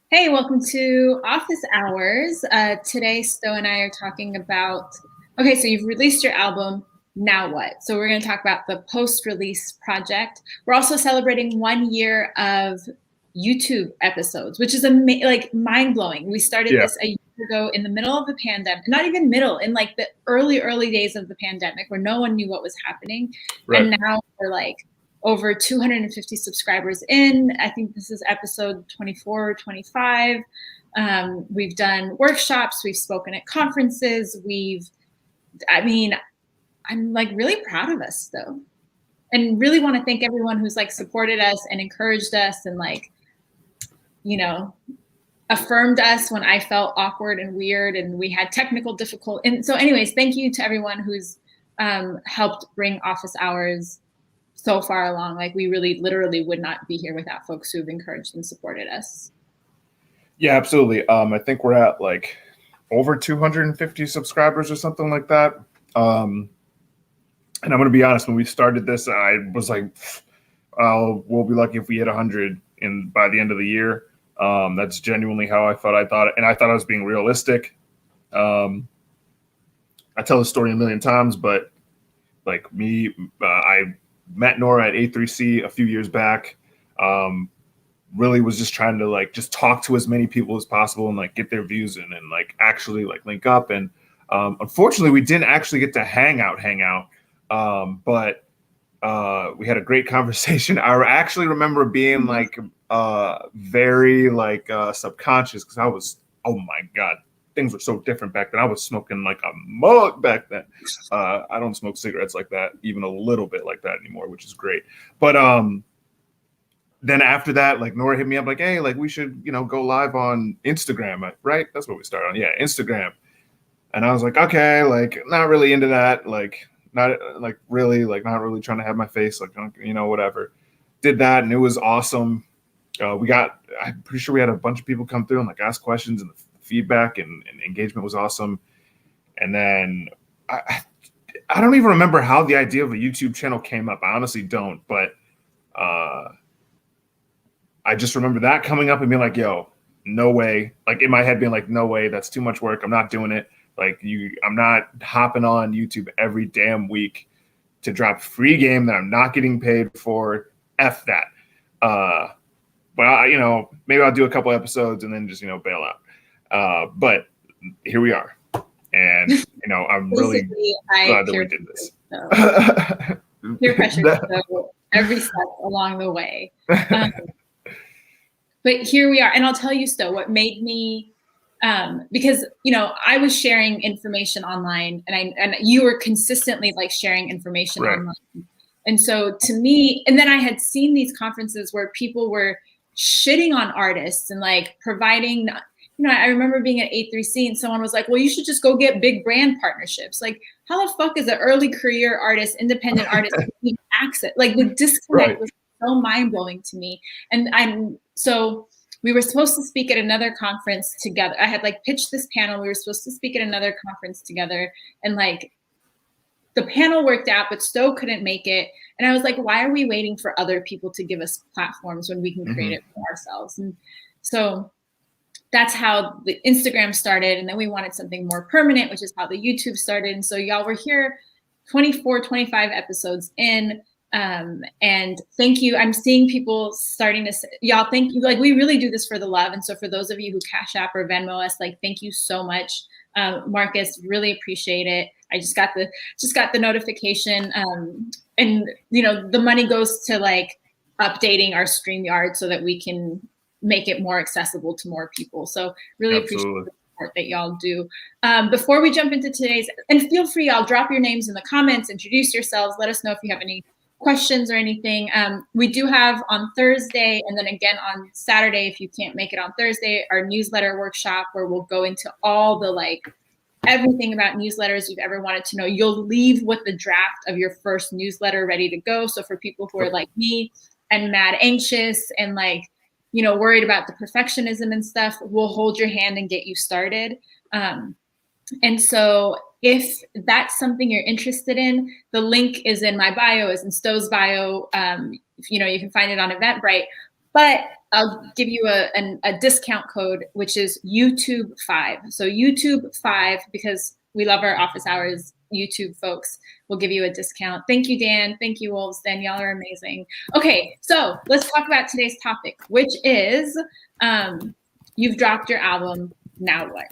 Hey, welcome to Office Hours. Today, Sto and I are talking about, okay, so you've released your album, now what? So we're going to talk about the post-release project. We're also celebrating 1 year of YouTube episodes, which is like mind-blowing. We started Yeah, this a year ago in the middle of the pandemic, not even middle, in like the early days of the pandemic where no one knew what was happening. right. And now we're like, over 250 subscribers in. I think this is episode 24 or 25. We've done workshops, we've spoken at conferences, I'm like really proud of us though. And really want to thank everyone who's like supported us and encouraged us and like, you know, affirmed us when I felt awkward and weird and we had technical difficulty. And so anyways, thank you to everyone who's helped bring Office Hours so far along. Like we really literally would not be here without folks who've encouraged and supported us. Yeah, absolutely. I think we're at like over 250 subscribers or something like that. And I'm going to be honest, when we started this, I was like, we'll be lucky if we hit 100 by the end of the year. That's genuinely how I felt. And I thought I was being realistic. I tell the story a million times, but like me, I met Nora at A3C a few years back. Really was just trying to like just talk to as many people as possible and like get their views in and like actually like link up. And unfortunately, we didn't actually get to hang out. But we had a great conversation. I actually remember being like very like subconscious because I was, oh my God, things were so different back then. I was smoking like a mug back then. I don't smoke cigarettes like that, even a little bit like that anymore, which is great. But then after that, like Nora hit me up like, hey, like we should, go live on Instagram, right? That's what we started on. Yeah, Instagram. And I was like, okay, like not really into that. Like not really trying to have my face, like, whatever. Did that and it was awesome. I'm pretty sure we had a bunch of people come through and like ask questions and the feedback and engagement was awesome. And then I don't even remember how the idea of a YouTube channel came up. I honestly don't, but I just remember that coming up and being like, yo, no way. Like in my head being like, no way, that's too much work. I'm not doing it. Like I'm not hopping on YouTube every damn week to drop free game that I'm not getting paid for. F that. But maybe I'll do a couple episodes and then just, bail out. But here we are. And, I'm really glad that we did this. Peer pressure so every step along the way. But here we are. And I'll tell you, Sto, what made me, because, I was sharing information online and you were consistently like sharing information right. online. And so to me, and then I had seen these conferences where people were shitting on artists and like providing, I remember being at A3C and someone was like, well, you should just go get big brand partnerships. Like, how the fuck is an early career artist, independent artist, access? Like the disconnect was so mind blowing to me. And so we were supposed to speak at another conference together. I had like pitched this panel. We were supposed to speak at another conference together. And like the panel worked out, but Sto couldn't make it. And I was like, why are we waiting for other people to give us platforms when we can create it for ourselves? And so that's how the Instagram started. And then we wanted something more permanent, which is how the YouTube started. And so y'all were here 24, 25 episodes in. And thank you. I'm seeing people starting to say, y'all, thank you. Like we really do this for the love. And so for those of you who CashApp or Venmo us, like, thank you so much. Marcus, really appreciate it. I just got the notification. And the money goes to like updating our StreamYard so that we can make it more accessible to more people. So really appreciate the support that y'all do. Before we jump into today's, and feel free, y'all drop your names in the comments, introduce yourselves, let us know if you have any questions or anything. We do have on Thursday and then again on Saturday, if you can't make it on Thursday, our newsletter workshop where we'll go into all the like everything about newsletters you've ever wanted to know. You'll leave with the draft of your first newsletter ready to go. So for people who are like me and mad anxious and like, worried about the perfectionism and stuff, we'll hold your hand and get you started. And so if that's something you're interested in, the link is in my bio, is in Sto's bio. You can find it on Eventbrite. But I'll give you a discount code, which is YouTube 5. So YouTube 5, because we love our office hours YouTube folks, will give you a discount. Thank you, Dan. Thank you, Wolves. Dan, y'all are amazing. Okay, so let's talk about today's topic, which is you've dropped your album, now what?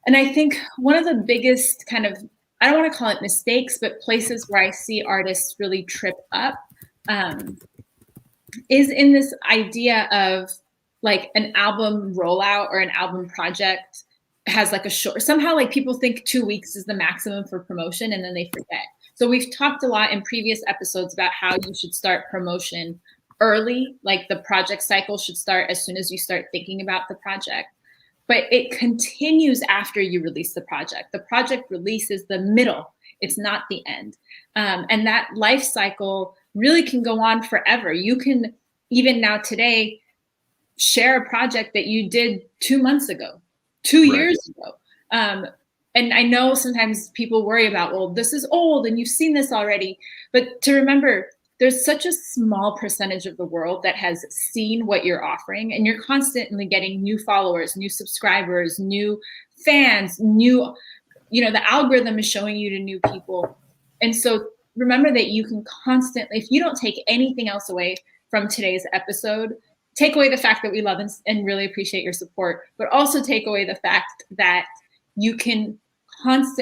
And I think one of the biggest kind of, I don't want to call it mistakes, but places where I see artists really trip up is in this idea of like an album rollout or an album project has like a short, somehow like people think 2 weeks is the maximum for promotion and then they forget. So we've talked a lot in previous episodes about how you should start promotion early, like the project cycle should start as soon as you start thinking about the project. But it continues after you release the project. The project release is the middle, it's not the end. And that life cycle really can go on forever. You can, even now today, share a project that you did 2 months ago, 2 years ago. And I know sometimes people worry about, well, this is old and you've seen this already. But to remember, there's such a small percentage of the world that has seen what you're offering, and you're constantly getting new followers, new subscribers, new fans, new, the algorithm is showing you to new people. And so remember that you can constantly, if you don't take anything else away from today's episode, take away the fact that we love and really appreciate your support, but also take away the fact that you can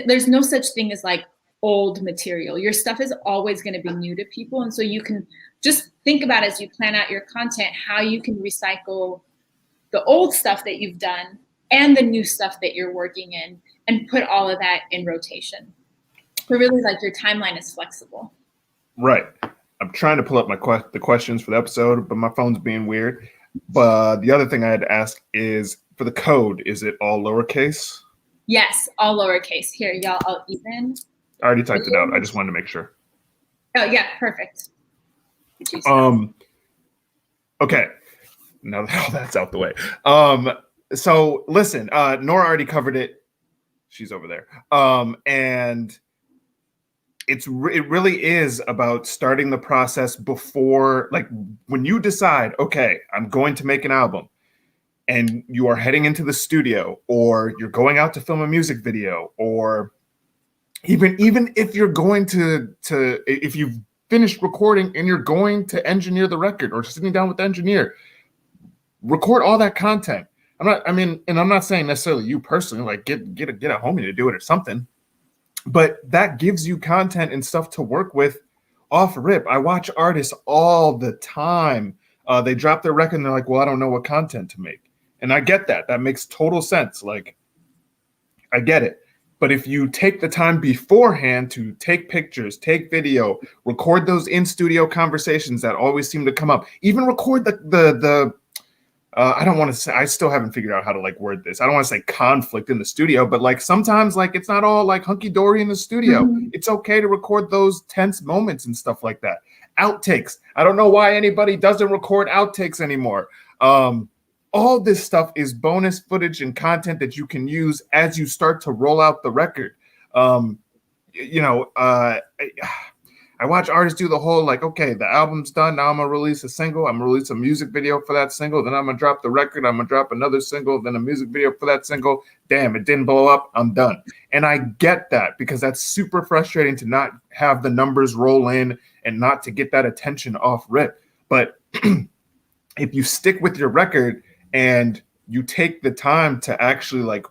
there's no such thing as like old material. Your stuff is always going to be new to people. And so you can just think about, as you plan out your content, how you can recycle the old stuff that you've done and the new stuff that you're working in and put all of that in rotation. So really, like, your timeline is flexible. Right. I'm trying to pull up the questions for the episode, but my phone's being weird. But the other thing I had to ask is, for the code, is it all lowercase? Yes, all lowercase. Here, y'all, I'll even. I already typed it out. I just wanted to make sure. Oh, yeah, perfect. Okay. Now that all that's out the way. So listen, Nora already covered it. She's over there. And it really is about starting the process before, like, when you decide, okay, I'm going to make an album, and you are heading into the studio, or you're going out to film a music video, or even if you're going to if you've finished recording and you're going to engineer the record, or sitting down with the engineer, record all that content. I'm not saying necessarily you personally, like, get a homie to do it or something, but that gives you content and stuff to work with off rip. I watch artists all the time. They drop their record and they're like, well, I don't know what content to make. And I get that. That makes total sense. Like, I get it. But if you take the time beforehand to take pictures, take video, record those in-studio conversations that always seem to come up, even record the I don't want to say, I still haven't figured out how to, like, word this. I don't want to say conflict in the studio, but, like, sometimes, like, it's not all like hunky-dory in the studio. Mm-hmm. It's okay to record those tense moments and stuff like that. Outtakes. I don't know why anybody doesn't record outtakes anymore. All this stuff is bonus footage and content that you can use as you start to roll out the record. I watch artists do the whole, like, okay, the album's done. Now I'm going to release a single. I'm going to release a music video for that single. Then I'm going to drop the record. I'm going to drop another single, then a music video for that single. Damn, it didn't blow up. I'm done. And I get that, because that's super frustrating to not have the numbers roll in and not to get that attention off rip. But if you stick with your record and you take the time to actually, like,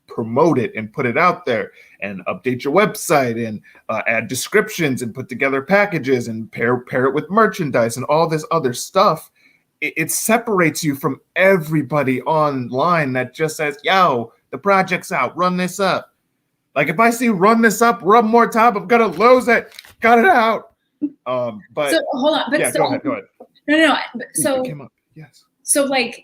promote it and put it out there and update your website and add descriptions and put together packages and pair it with merchandise and all this other stuff, it separates you from everybody online that just says, yo, the project's out, run this up. Like, if I see run this up, rub more time, I'm gonna lose it. Got it out. But so hold on. But yeah, so, go ahead. No. So it came up. Yes. So, like,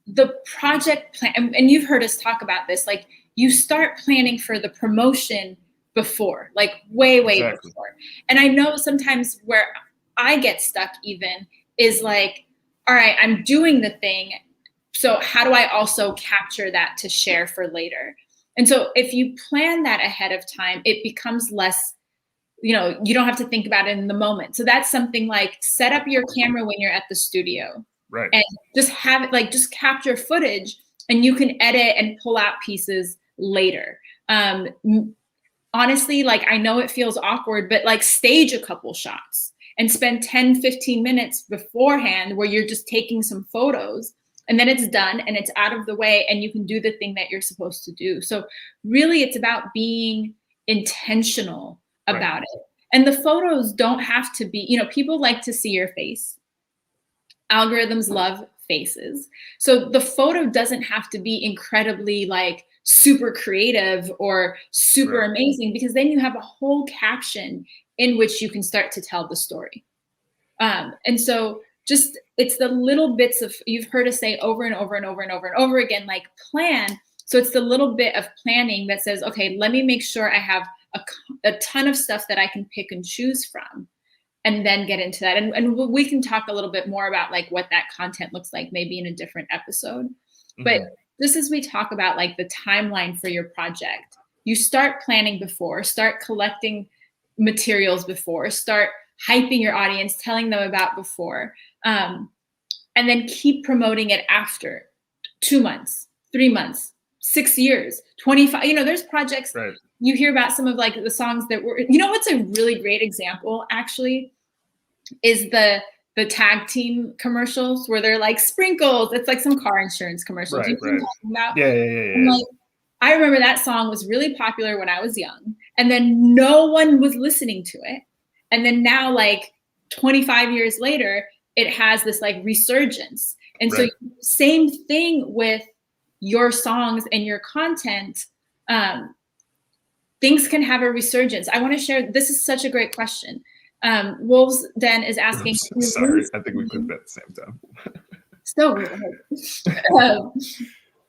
the project plan, and you've heard us talk about this, like, you start planning for the promotion before, like, way Exactly. before. And I know sometimes where I get stuck even is like, all right, I'm doing the thing, so how do I also capture that to share for later? And so if you plan that ahead of time, it becomes less, you don't have to think about it in the moment. So that's something like set up your camera when you're at the studio, right, and just have it like just capture footage, and you can edit and pull out pieces later. Honestly, like I know it feels awkward, but like stage a couple shots and spend 10-15 minutes beforehand where you're just taking some photos, and then it's done and it's out of the way and you can do the thing that you're supposed to do. So really it's about being intentional about it. And the photos don't have to be, people like to see your face. Algorithms love faces. So the photo doesn't have to be incredibly like super creative or super amazing, because then you have a whole caption in which you can start to tell the story. And so just, it's the little bits of, you've heard us say over and over and over and over and over again, like plan. So it's the little bit of planning that says, okay, let me make sure I have a ton of stuff that I can pick and choose from, and then get into that. And we can talk a little bit more about like what that content looks like, maybe in a different episode. But just as we talk about like the timeline for your project, you start planning before, start collecting materials before, start hyping your audience, telling them about before, and then keep promoting it after 2 months, 3 months, 6 years, 25. There's projects you hear about, some of like the songs that were, what's a really great example actually is the tag team commercials where they're like sprinkles. It's like some car insurance commercial. Do you know what I'm talking about? Yeah. Like, I remember that song was really popular when I was young, and then no one was listening to it. And then now, like 25 years later, it has this like resurgence. And so same thing with your songs and your content. Things can have a resurgence. I want to share, this is such a great question. Wolves Den is asking. Sorry, I think we put that at the same time. So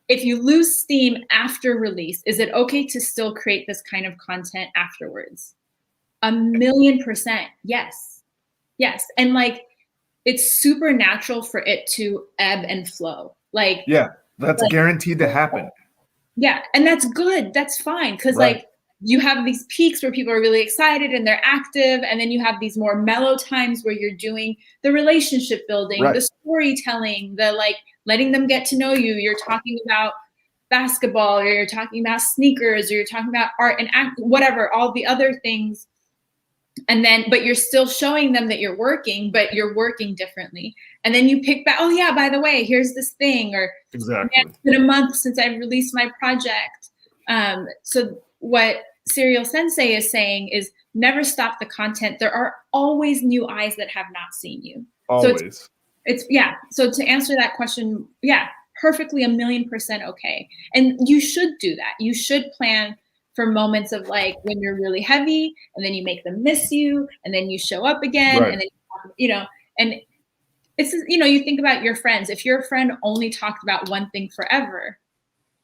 if you lose steam after release, is it okay to still create this kind of content afterwards? 1,000,000%, yes. Yes. And like, it's super natural for it to ebb and flow. Like, yeah, that's like, guaranteed to happen. Yeah. And that's good. That's fine. Cause like, you have these peaks where people are really excited and they're active. And then you have these more mellow times where you're doing the relationship building, the storytelling, the like letting them get to know you. You're talking about basketball, or you're talking about sneakers, or you're talking about art and whatever, all the other things. And then, but you're still showing them that you're working, but you're working differently. And then you pick back, oh yeah, by the way, here's this thing, or it's been a month since I've released my project. So what Serial Sensei is saying is never stop the content. There are always new eyes that have not seen you. Always. So it's so to answer that question, perfectly 1,000,000% okay. And you should do that. You should plan for moments of like when you're really heavy, and then you make them miss you, and then you show up again, and then and it's you think about your friends. If your friend only talked about one thing forever,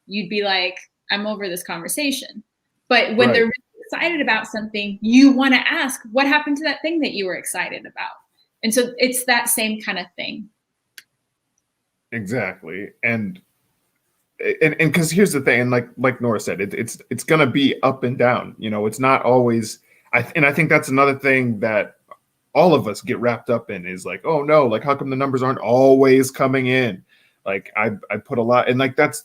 you'd be like, I'm over this conversation. But when they're really excited about something, you want to ask, what happened to that thing that you were excited about? And so it's that same kind of thing. Exactly. And because here's the thing, and like Nora said, it's gonna be up and down. It's not always. I think that's another thing that all of us get wrapped up in is like, oh no, like how come the numbers aren't always coming in? Like I put a lot, and like that's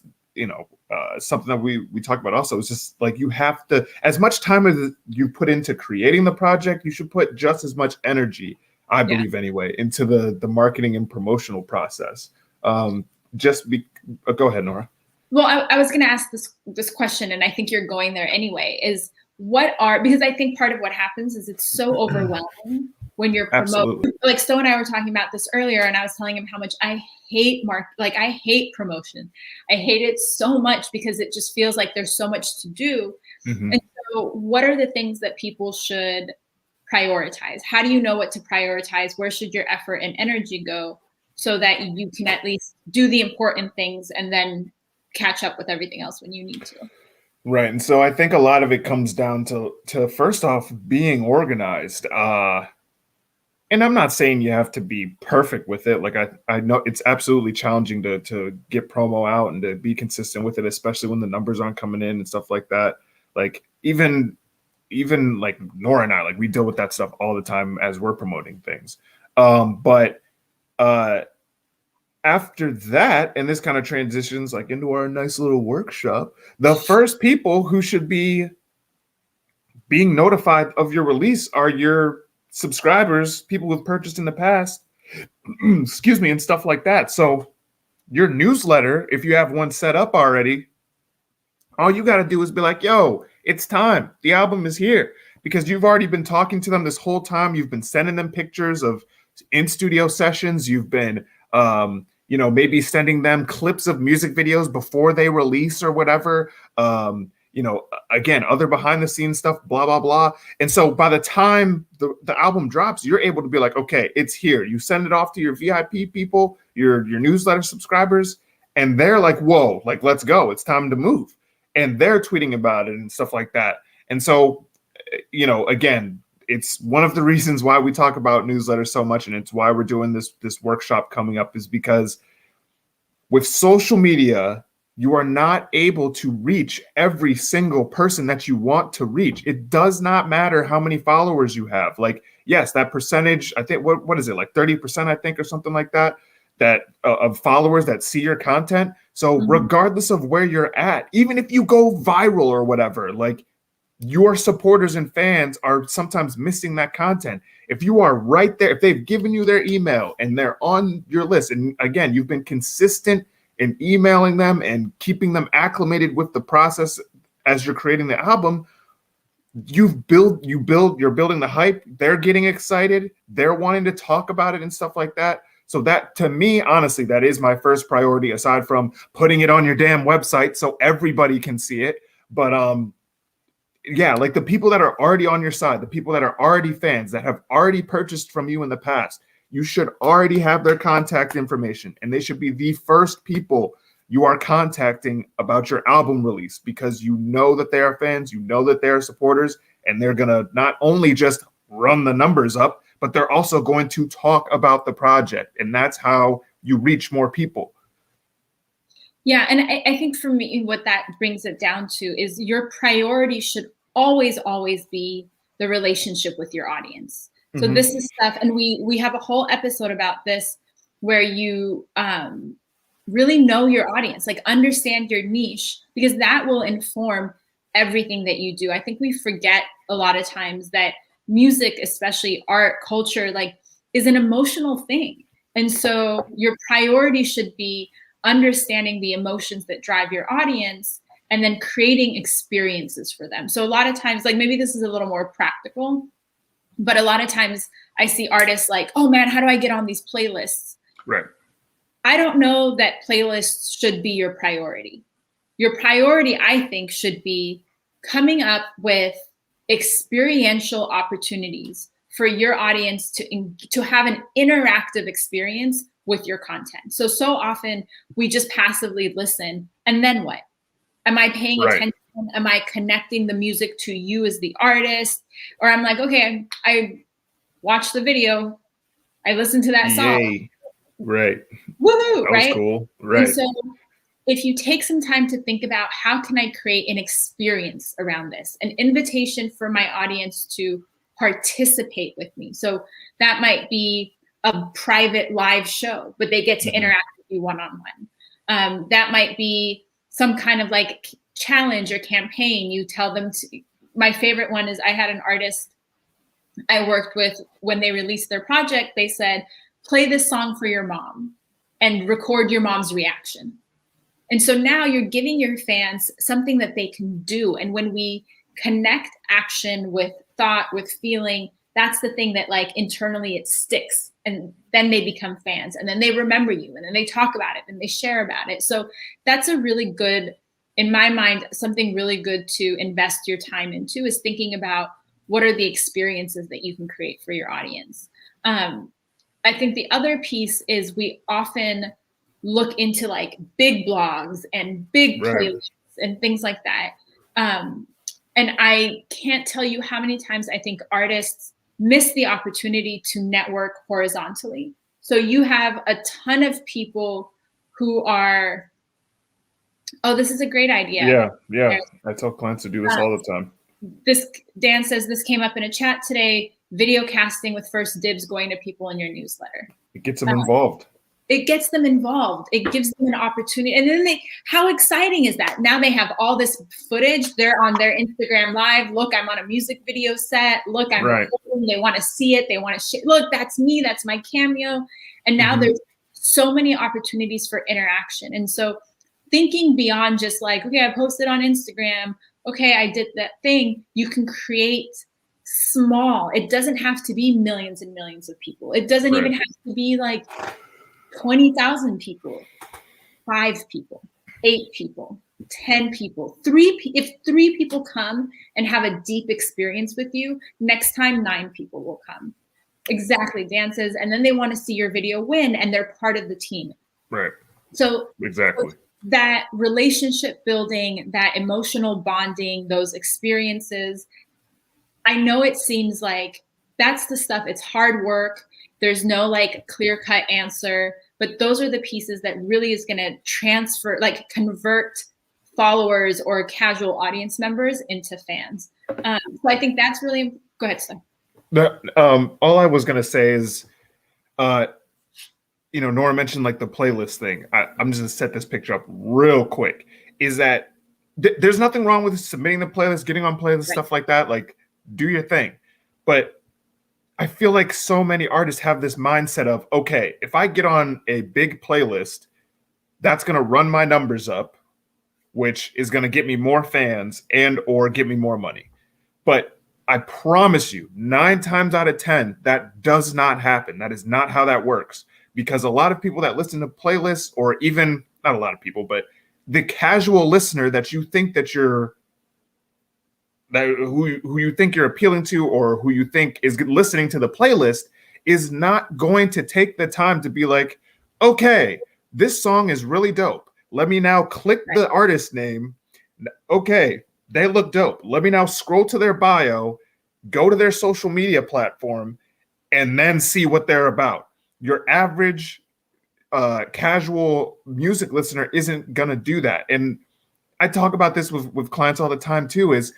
something that we talk about also. It's just like you have to, as much time as you put into creating the project, you should put just as much energy, I believe anyway, into the marketing and promotional process. Go ahead, Nora. Well, I was going to ask this question, and I think you're going there anyway, is because I think part of what happens is it's so overwhelming when you're promoting. Absolutely. Like Sto and I were talking about this earlier, and I was telling him how much I hate I hate promotion. I hate it so much because it just feels like there's so much to do. And so what are the things that people should prioritize? How do you know what to prioritize? Where should your effort and energy go so that you can at least do the important things and then catch up with everything else when you need to? Right. And so I think a lot of it comes down to first off, being organized. And I'm not saying you have to be perfect with it. Like I know it's absolutely challenging to get promo out and to be consistent with it, especially when the numbers aren't coming in and stuff like that. Like even even like Nora and I, like we deal with that stuff all the time as we're promoting things. But after that, and this kind of transitions like into our nice little workshop, the first people who should be being notified of your release are your subscribers, people who've purchased in the past, excuse me, and stuff like that. So your newsletter, if you have one set up already, all you got to do is be like, yo, it's time. The album is here. Because you've already been talking to them this whole time. You've been sending them pictures of in-studio sessions. You've been, maybe sending them clips of music videos before they release or whatever. Again, other behind-the-scenes stuff, blah, blah, blah. And so by the time the album drops, you're able to be like, okay, it's here. You send it off to your VIP people, your newsletter subscribers, and they're like, whoa, like, let's go. It's time to move. And they're tweeting about it and stuff like that. And so, again, it's one of the reasons why we talk about newsletters so much, and it's why we're doing this workshop coming up, is because with social media, you are not able to reach every single person that you want to reach. It does not matter how many followers you have. Like, yes, that percentage, I think, what is it, like 30%, I think, or something like that of followers that see your content. So regardless of where you're at, even if you go viral or whatever, like, your supporters and fans are sometimes missing that content. If you are right there, if they've given you their email and they're on your list, and again, you've been consistent in emailing them and keeping them acclimated with the process as you're creating the album, you're building the hype. They're getting excited. They're wanting to talk about it and stuff like that. So that, to me, honestly, that is my first priority, aside from putting it on your damn website so everybody can see it. But yeah, like the people that are already on your side, the people that are already fans, that have already purchased from you in the past, you should already have their contact information, and they should be the first people you are contacting about your album release, because you know that they are fans, you know that they are supporters, and they're going to not only just run the numbers up, but they're also going to talk about the project. And that's how you reach more people. Yeah. And I think for me, what that brings it down to is your priority should always be the relationship with your audience. So this is stuff, and we have a whole episode about this, where you really know your audience, like understand your niche, because that will inform everything that you do. I think we forget a lot of times that music, especially art, culture, like, is an emotional thing. And so your priority should be understanding the emotions that drive your audience and then creating experiences for them. So a lot of times, like, maybe this is a little more practical, but a lot of times I see artists like, oh man, how do I get on these playlists? Right. I don't know that playlists should be your priority. Your priority, I think, should be coming up with experiential opportunities for your audience to have an interactive experience with your content. So often we just passively listen, and then what? Am I paying attention? Am I connecting the music to you as the artist? Or I'm like, okay, I watched the video, I listened to that song. Yay. Right. Woohoo, that right? Was cool. Right. And so if you take some time to think about, how can I create an experience around this, an invitation for my audience to participate with me. So that might be a private live show, but they get to interact with you one-on-one. That might be some kind of like challenge or campaign. You tell them to, my favorite one is, I had an artist I worked with, when they released their project, they said, play this song for your mom and record your mom's reaction. And so now you're giving your fans something that they can do. And when we connect action with thought, with feeling, that's the thing that, like, internally it sticks, and then they become fans, and then they remember you, and then they talk about it and they share about it. So that's a really good, in my mind, something really good to invest your time into, is thinking about what are the experiences that you can create for your audience. I think the other piece is, we often look into like big blogs and big playlists and things like that. And I can't tell you how many times I think artists miss the opportunity to network horizontally. So you have a ton of people who are, oh, this is a great idea. Yeah. I tell clients to do this all the time. this Dan says this came up in a chat today, video casting with first dibs going to people in your newsletter. It gets them involved. It gets them involved. It gives them an opportunity. And then how exciting is that? Now they have all this footage. They're on their Instagram live. Look, I'm on a music video set. Look, I'm recording. They want to see it. They want to look, that's me. That's my cameo. And now there's so many opportunities for interaction. And so thinking beyond just like, okay, I posted on Instagram. Okay, I did that thing. You can create small. It doesn't have to be millions and millions of people. It doesn't even have to be like 20,000 people, 5 people, 8 people, 10 people, if 3 people come and have a deep experience with you, next time 9 people will come. Exactly, Dan says, and then they want to see your video win and they're part of the team. Right. So exactly. That relationship building, that emotional bonding, those experiences, I know it seems like that's the stuff, it's hard work. There's no like clear-cut answer, but those are the pieces that really is going to transfer, like convert followers or casual audience members into fans. So I think that's really, go ahead, Sto. All I was going to say is, Nora mentioned like the playlist thing. I'm just going to set this picture up real quick. Is that there's nothing wrong with submitting the playlist, getting on playlists, stuff like that. Like, do your thing. But I feel like so many artists have this mindset of, okay, if I get on a big playlist, that's going to run my numbers up, which is going to get me more fans and or get me more money. But I promise you, 9 times out of 10, that does not happen. That is not how that works. Because a lot of people that listen to playlists, or even not a lot of people, but the casual listener that you think that who you think you're appealing to, or who you think is listening to the playlist, is not going to take the time to be like, okay, this song is really dope. Let me now click the artist name. Okay, they look dope. Let me now scroll to their bio, go to their social media platform, and then see what they're about. Your average casual music listener isn't going to do that. And I talk about this with clients all the time too, is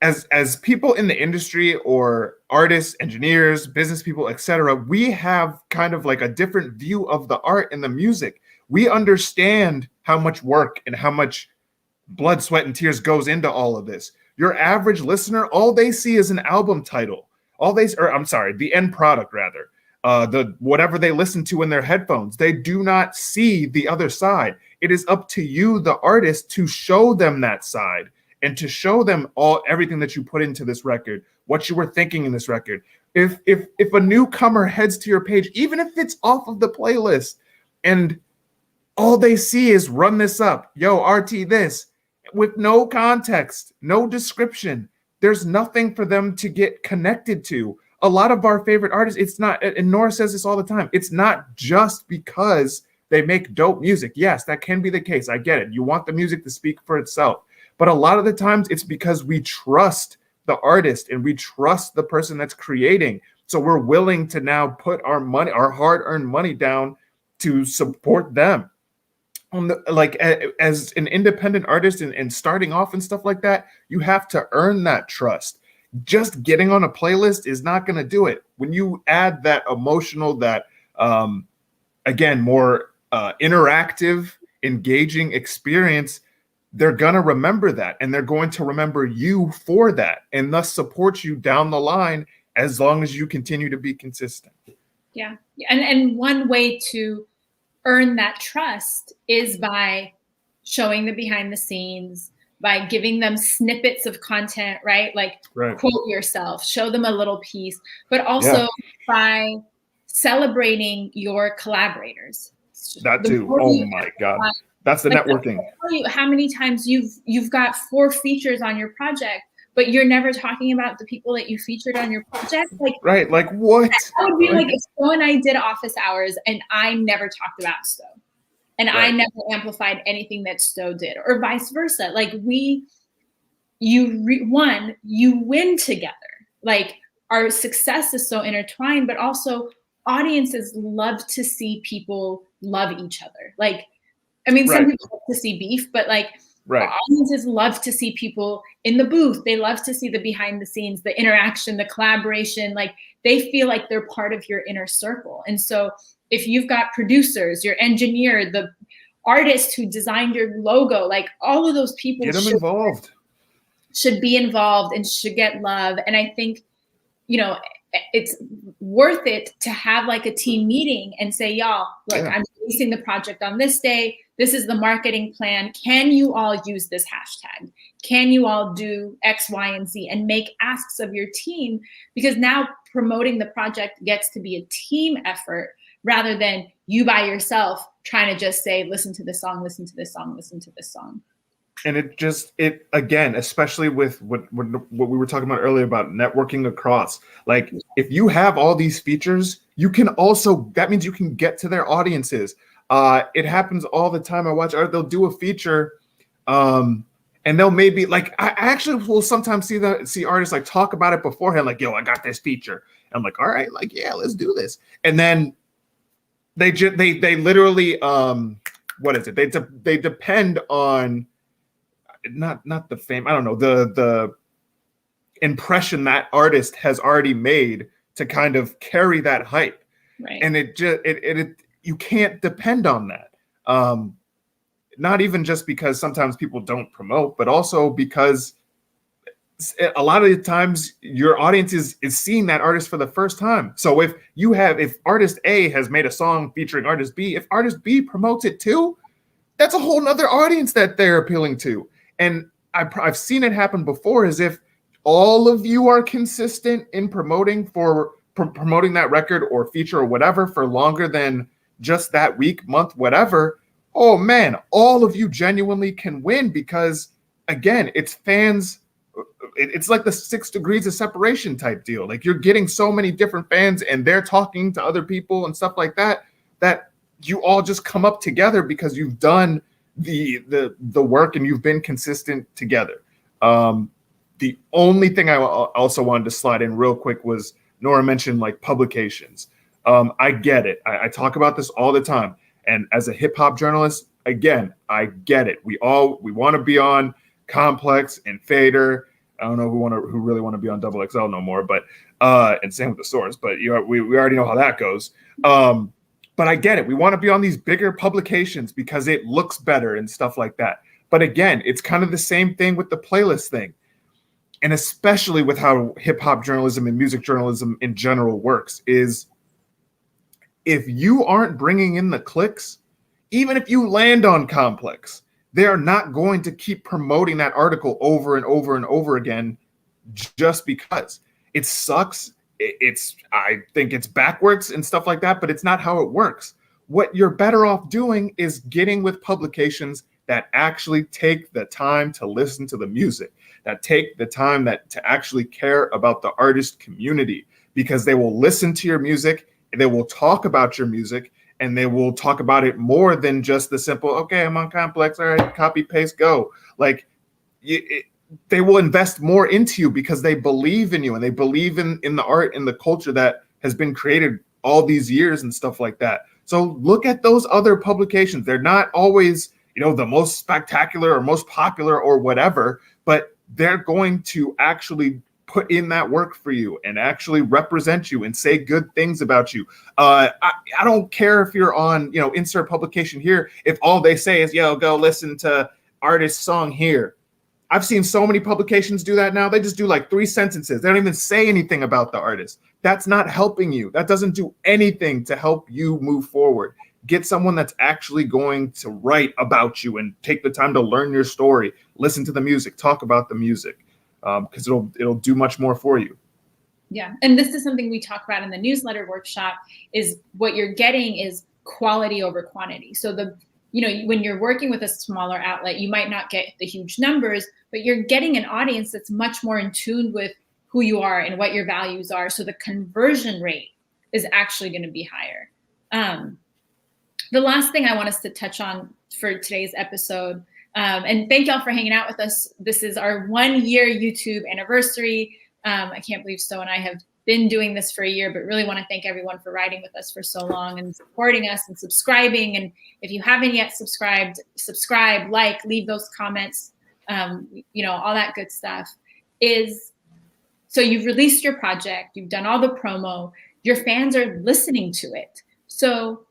as people in the industry, or artists, engineers, business people, etc., we have kind of like a different view of the art and the music. We understand how much work and how much blood, sweat, and tears goes into all of this. Your average listener, all they see is an album title. The end product rather. The whatever they listen to in their headphones. They do not see the other side. It is up to you, the artist, to show them that side and to show them everything that you put into this record, what you were thinking in this record. If a newcomer heads to your page, even if it's off of the playlist, and all they see is run this up, yo, RT this, with no context, no description, there's nothing for them to get connected to. A lot of our favorite artists, it's not, and Nora says this all the time, it's not just because they make dope music. Yes, that can be the case. I get it. You want the music to speak for itself. But a lot of the times it's because we trust the artist and we trust the person that's creating. So we're willing to now put our money, our hard-earned money down to support them. As an independent artist and starting off and stuff like that, you have to earn that trust. Just getting on a playlist is not going to do it. When you add that emotional, that again, more interactive, engaging experience, they're going to remember that, and they're going to remember you for that, and thus support you down the line as long as you continue to be consistent. Yeah. And one way to earn that trust is by showing the behind the scenes, by giving them snippets of content, right? Like quote yourself, show them a little piece, but also by celebrating your collaborators. That too. Oh my God. That's the networking. I tell you how many times you've got 4 features on your project, but you're never talking about the people that you featured on your project. Like what? That would be like if Sto and I did office hours and I never talked about Sto. And I never amplified anything that Sto did, or vice versa. Like you win together. Like our success is so intertwined, but also audiences love to see people love each other. Like, I mean, some people love to see beef, but like Right. Audiences love to see people in the booth. They love to see the behind the scenes, the interaction, the collaboration. Like they feel like they're part of your inner circle. And so if you've got producers, your engineer, the artist who designed your logo, like all of those people Get them involved. Should be involved and should get love. And I think, you know, it's worth it to have like a team meeting and say, y'all, look, I'm releasing the project on this day. This is the marketing plan. Can you all use this hashtag? Can you all do X, Y, and Z and make asks of your team? Because now promoting the project gets to be a team effort rather than you by yourself trying to just say, listen to this song, listen to this song, listen to this song. And it again, especially with what we were talking about earlier about networking across, like if you have all these features, you can also, that means you can get to their audiences. It happens all the time. I watch art, they'll do a feature, and they'll maybe like, I actually will sometimes see artists like talk about it beforehand, like, yo, I got this feature. And I'm like, all right, like, yeah, let's do this. And then they literally, what is it? They depend on, not the fame, I don't know, the impression that artist has already made to kind of carry that hype. Right. And it you can't depend on that. Not even just because sometimes people don't promote, but also because a lot of the times your audience is seeing that artist for the first time. So if artist A has made a song featuring artist B, if artist B promotes it too, that's a whole nother audience that they're appealing to. And I've seen it happen before, as if all of you are consistent in promoting that record or feature or whatever for longer than just that week, month, whatever. Oh man, all of you genuinely can win because, again, it's fans. It's like the 6 degrees of separation type deal. Like you're getting so many different fans and they're talking to other people and stuff like that, that you all just come up together because you've done the work and you've been consistent together. The only thing I also wanted to slide in real quick was Nora mentioned like publications. I get it. I talk about this all the time. And as a hip hop journalist, again, I get it. We want to be on Complex and Fader. I don't know who really want to be on Double XL no more, but and same with the Source. But we already know how that goes. But I get it. We want to be on these bigger publications because it looks better and stuff like that. But again, it's kind of the same thing with the playlist thing. And especially with how hip hop journalism and music journalism in general works is if you aren't bringing in the clicks, even if you land on Complex, they are not going to keep promoting that article over and over and over again just because. It sucks. I think it's backwards and stuff like that, but it's not how it works. What you're better off doing is getting with publications that actually take the time to listen to the music, that take the time to actually care about the artist community, because they will listen to your music, they will talk about your music, and they will talk about it more than just the simple, okay, I'm on Complex, all right, copy, paste, go. Like, they will invest more into you because they believe in you and they believe in the art and the culture that has been created all these years and stuff like that. So look at those other publications. They're not always, the most spectacular or most popular or whatever, but they're going to actually put in that work for you and actually represent you and say good things about you. I don't care if you're on, insert publication here, if all they say is, go listen to artist song here. I've seen so many publications do that now. They just do like 3 sentences. They don't even say anything about the artist. That's not helping you. That doesn't do anything to help you move forward. Get someone that's actually going to write about you and take the time to learn your story, listen to the music, talk about the music, because it'll do much more for you. Yeah, and this is something we talk about in the newsletter workshop, is what you're getting is quality over quantity. So when you're working with a smaller outlet, you might not get the huge numbers, but you're getting an audience that's much more in tune with who you are and what your values are. So the conversion rate is actually going to be higher. The last thing I want us to touch on for today's episode, and thank y'all for hanging out with us. This is our 1-year YouTube anniversary. I can't believe Sto and I have been doing this for a year, but really want to thank everyone for riding with us for so long and supporting us and subscribing. And if you haven't yet subscribed, subscribe, like, leave those comments, all that good stuff. So you've released your project, you've done all the promo, your fans are listening to it. So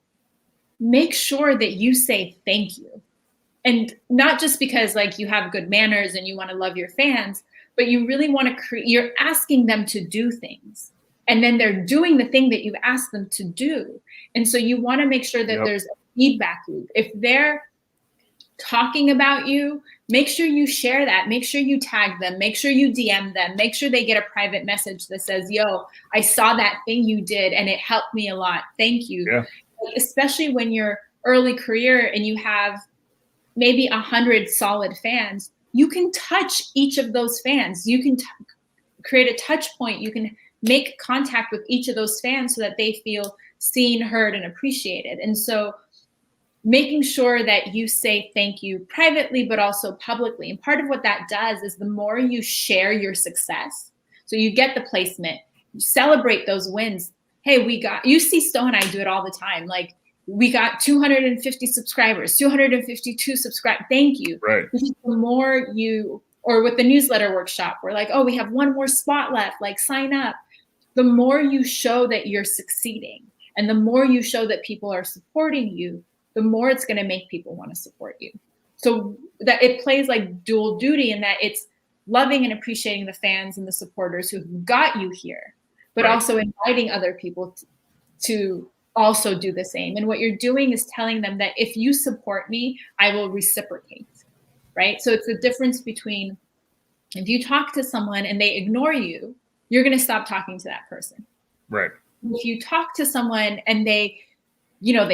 make sure that you say thank you. And not just because like you have good manners and you want to love your fans, but you really want to you're asking them to do things. And then they're doing the thing that you've asked them to do. And so you want to make sure that there's a feedback loop. If they're talking about you, make sure you share that. Make sure you tag them. Make sure you DM them. Make sure they get a private message that says, yo, I saw that thing you did and it helped me a lot. Thank you. Yeah. Especially when you're early career and you have maybe 100 solid fans, you can touch each of those fans. You can create a touch point. You can make contact with each of those fans so that they feel seen, heard, and appreciated. And so making sure that you say thank you privately, but also publicly. And part of what that does is the more you share your success, so you get the placement, you celebrate those wins. Hey, you see Sto and I do it all the time. Like, we got 250 subscribers, 252 subscribers. Thank you. Right. Because the more or with the newsletter workshop, we're like, oh, we have one more spot left, like sign up. The more you show that you're succeeding and the more you show that people are supporting you, the more it's going to make people want to support you. So that it plays like dual duty in that it's loving and appreciating the fans and the supporters who got you here, but also inviting other people to also do the same. And what you're doing is telling them that if you support me, I will reciprocate, right? So it's the difference between if you talk to someone and they ignore you, you're going to stop talking to that person. Right. If you talk to someone and they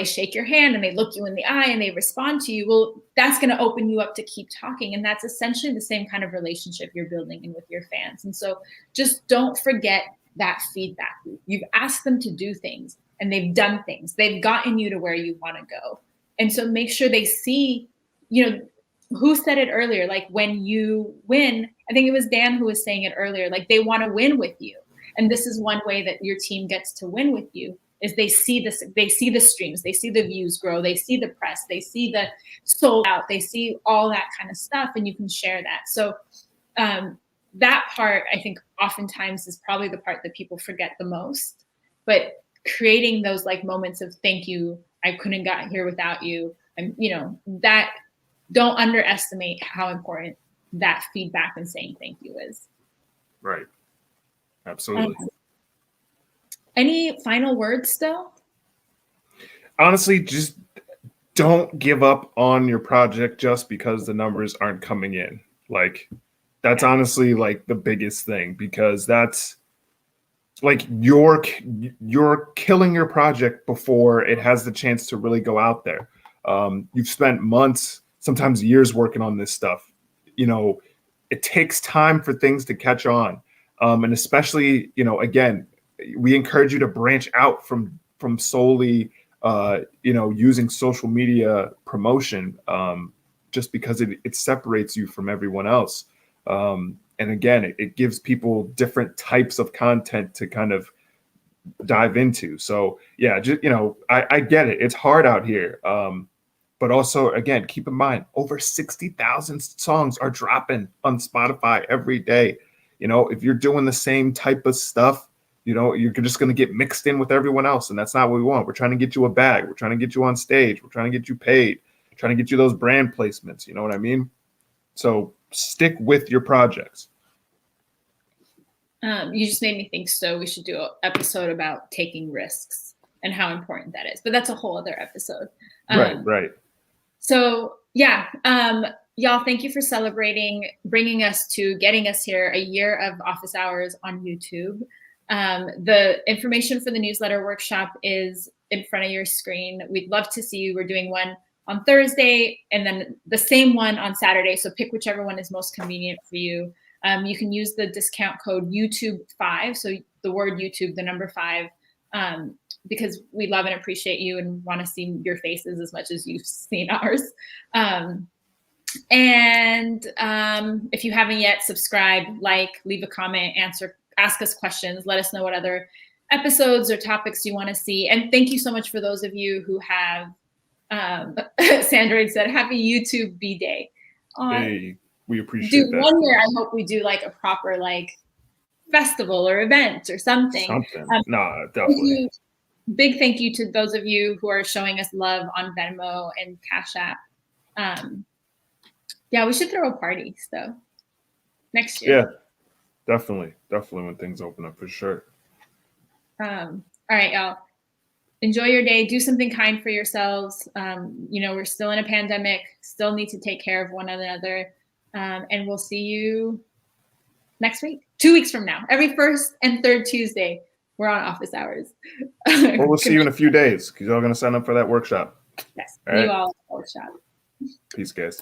shake your hand and they look you in the eye and they respond to you, well, that's going to open you up to keep talking. And that's essentially the same kind of relationship you're building in with your fans. And so just don't forget that feedback loop. You've asked them to do things and they've done things. They've gotten you to where you want to go. And so make sure they see, who said it earlier? Like when you win, I think it was Dan who was saying it earlier, like they want to win with you. And this is one way that your team gets to win with you is they see the streams, they see the views grow, they see the press, they see the sold out, they see all that kind of stuff, and you can share that. So that part, I think oftentimes is probably the part that people forget the most, but creating those like moments of thank you, I couldn't got here without you. And that, don't underestimate how important that feedback and saying thank you is. Right. Absolutely. Any final words still? Honestly, just don't give up on your project just because the numbers aren't coming in. Like, that's honestly like the biggest thing, because that's like you're killing your project before it has the chance to really go out there. You've spent months, sometimes years working on this stuff. It takes time for things to catch on. And especially, again, we encourage you to branch out from solely, using social media promotion, just because it separates you from everyone else. And again, it gives people different types of content to kind of dive into. So yeah, I get it. It's hard out here. But also, again, keep in mind, over 60,000 songs are dropping on Spotify every day. If you're doing the same type of stuff, you're just going to get mixed in with everyone else. And that's not what we want. We're trying to get you a bag. We're trying to get you on stage. We're trying to get you paid. We're trying to get you those brand placements. You know what I mean? So stick with your projects. You just made me think, so we should do an episode about taking risks and how important that is. But that's a whole other episode. Right. So yeah, y'all, thank you for celebrating, getting us here, a year of office hours on YouTube. The information for the newsletter workshop is in front of your screen. We'd love to see you. We're doing one on Thursday and then the same one on Saturday. So pick whichever one is most convenient for you. You can use the discount code YouTube5. So the word YouTube, the number 5, because we love and appreciate you and want to see your faces as much as you've seen ours. And if you haven't yet, subscribe, like, leave a comment, ask us questions. Let us know what other episodes or topics you want to see. And thank you so much for those of you who have, Sandra said, happy YouTube B-Day. Hey, we appreciate that. One year, I hope we do like a proper like festival or event or something. Nah, definitely. Big thank you to those of you who are showing us love on Venmo and Cash App. Yeah, we should throw a party though next year. Yeah, definitely when things open up, for sure. All right, y'all. Enjoy your day. Do something kind for yourselves. We're still in a pandemic, still need to take care of one another. And we'll see you next week, 2 weeks from now. Every first and third Tuesday, we're on office hours. Well, we'll see you in a few days because y'all going to sign up for that workshop. Yes, all right. You all workshop. Peace, guys.